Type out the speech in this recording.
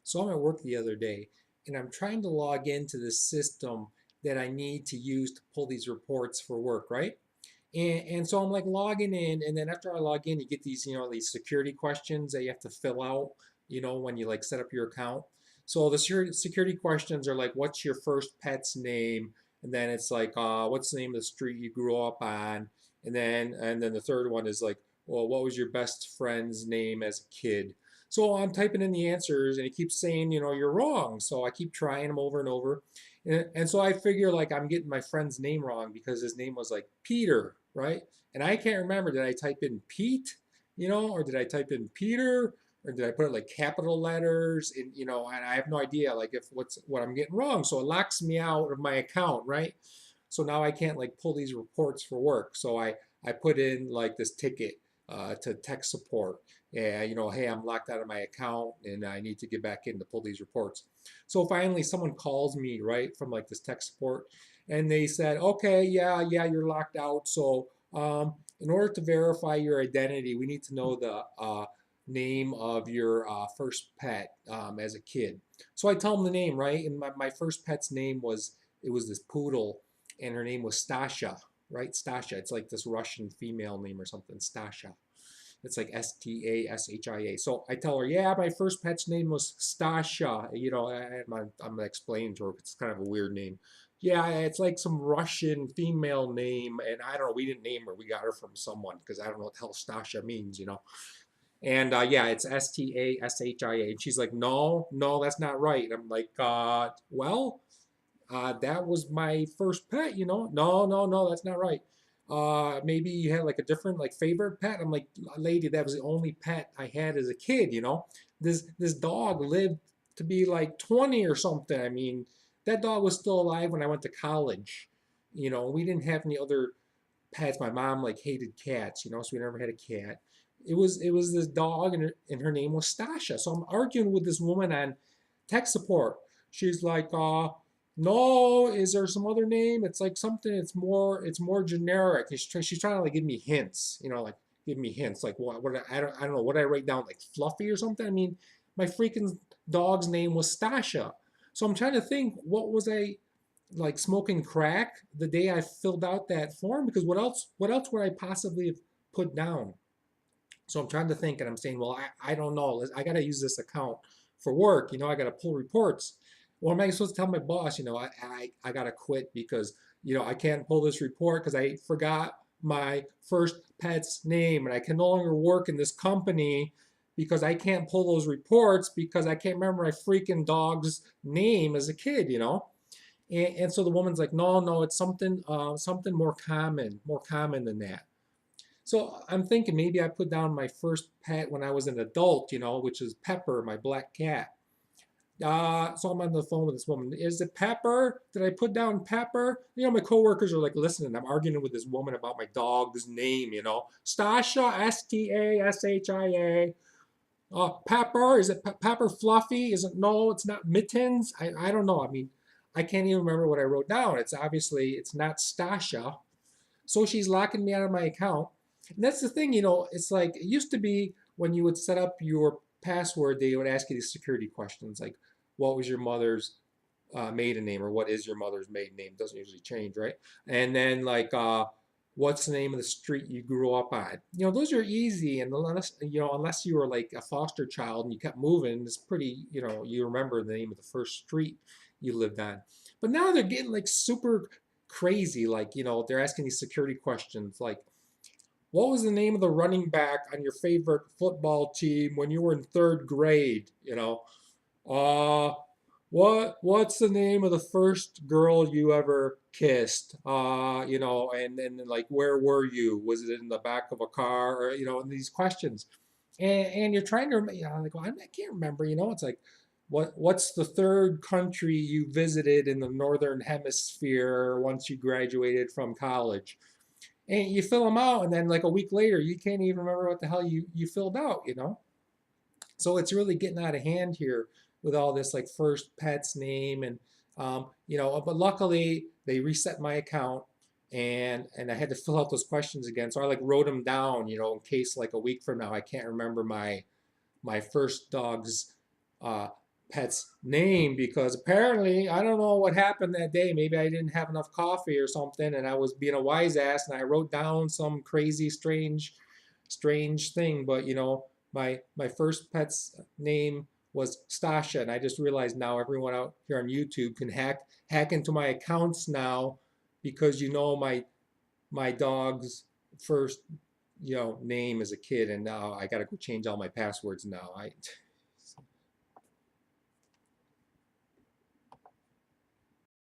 So I'm at work the other day and I'm trying to log into the system that I need to use to pull these reports for work, right? And so I'm like logging in, and then after I log in, you get these, these security questions that you have to fill out, when you like set up your account. So the security questions are like, what's your first pet's name? And then it's like, what's the name of the street you grew up on? And then the third one is like, well, what was your best friend's name as a kid? So I'm typing in the answers, and it keeps saying, you're wrong. So I keep trying them over and over. And so I figure like I'm getting my friend's name wrong because his name was like Peter, right? And I can't remember, did I type in Pete, or did I type in Peter, or did I put like capital letters in, and I have no idea like if what I'm getting wrong. So it locks me out of my account, right? So now I can't like pull these reports for work. So I put in like this ticket to tech support. Yeah, hey, I'm locked out of my account and I need to get back in to pull these reports. So finally, someone calls me, right, from like this tech support, and they said, okay, yeah, you're locked out. So in order to verify your identity, we need to know the name of your first pet as a kid. So I tell them the name, right? And my first pet's name was, it was this poodle, and her name was Stasha, right? Stasha. It's like this Russian female name or something, Stasha. It's like Stashia. So I tell her, yeah, my first pet's name was Stasha. I'm explaining to her it's kind of a weird name. Yeah, it's like some Russian female name, and I don't know. We didn't name her. We got her from someone because I don't know what the hell Stasha means. And yeah, it's Stashia. And she's like, no, that's not right. And I'm like, well, that was my first pet. No, that's not right. Maybe you had like a different like favorite pet. I'm like, lady, that was the only pet I had as a kid. This dog lived to be like 20 or something. I mean, that dog was still alive when I went to college. We didn't have any other pets. My mom like hated cats, so we never had a cat. It was this dog, and her name was Stasha. So I'm arguing with this woman on tech support. She's like, no, is there some other name? It's like something. It's more generic. She's trying to like give me hints. Like give me hints. Like what I don't know. What did I write down, like Fluffy or something? I mean, my freaking dog's name was Stasha. So I'm trying to think, what was I like smoking crack the day I filled out that form? Because what else would I possibly have put down? So I'm trying to think, and I'm saying, well, I don't know. I got to use this account for work. I got to pull reports. Well, am I supposed to tell my boss, I got to quit because, I can't pull this report because I forgot my first pet's name, and I can no longer work in this company because I can't pull those reports because I can't remember my freaking dog's name as a kid. And so the woman's like, no, it's something more common than that. So I'm thinking maybe I put down my first pet when I was an adult, which is Pepper, my black cat. So I'm on the phone with this woman. Is it Pepper? Did I put down Pepper? My coworkers are like listening. I'm arguing with this woman about my dog's name. Stasha, Stashia. Pepper, is it Pepper Fluffy? Is it, no, it's not Mittens. I don't know. I mean, I can't even remember what I wrote down. It's not Stasha. So she's locking me out of my account. And that's the thing, it's like it used to be when you would set up your password, they would ask you these security questions like, what was your mother's maiden name, or what is your mother's maiden name? It doesn't usually change, right? And then like, what's the name of the street you grew up on? Those are easy, and unless you were like a foster child and you kept moving, it's pretty, you remember the name of the first street you lived on. But now they're getting like super crazy, like they're asking these security questions like, what was the name of the running back on your favorite football team when you were in third grade? Uh, what's the name of the first girl you ever kissed? And like, where were you? Was it in the back of a car? Or and these questions, and you're trying to, like, well, I can't remember. It's like, what's the third country you visited in the northern hemisphere once you graduated from college? And you fill them out, and then like a week later you can't even remember what the hell you filled out. So it's really getting out of hand here with all this like first pet's name, and but luckily they reset my account, and I had to fill out those questions again, so I like wrote them down, in case like a week from now I can't remember my first dog's uh pet's name because apparently I don't know what happened that day. Maybe I didn't have enough coffee or something, and I was being a wise ass and I wrote down some crazy, strange thing. But my first pet's name was Stasha, and I just realized now everyone out here on YouTube can hack into my accounts now because my dog's first name as a kid, and now I got to go change all my passwords now. I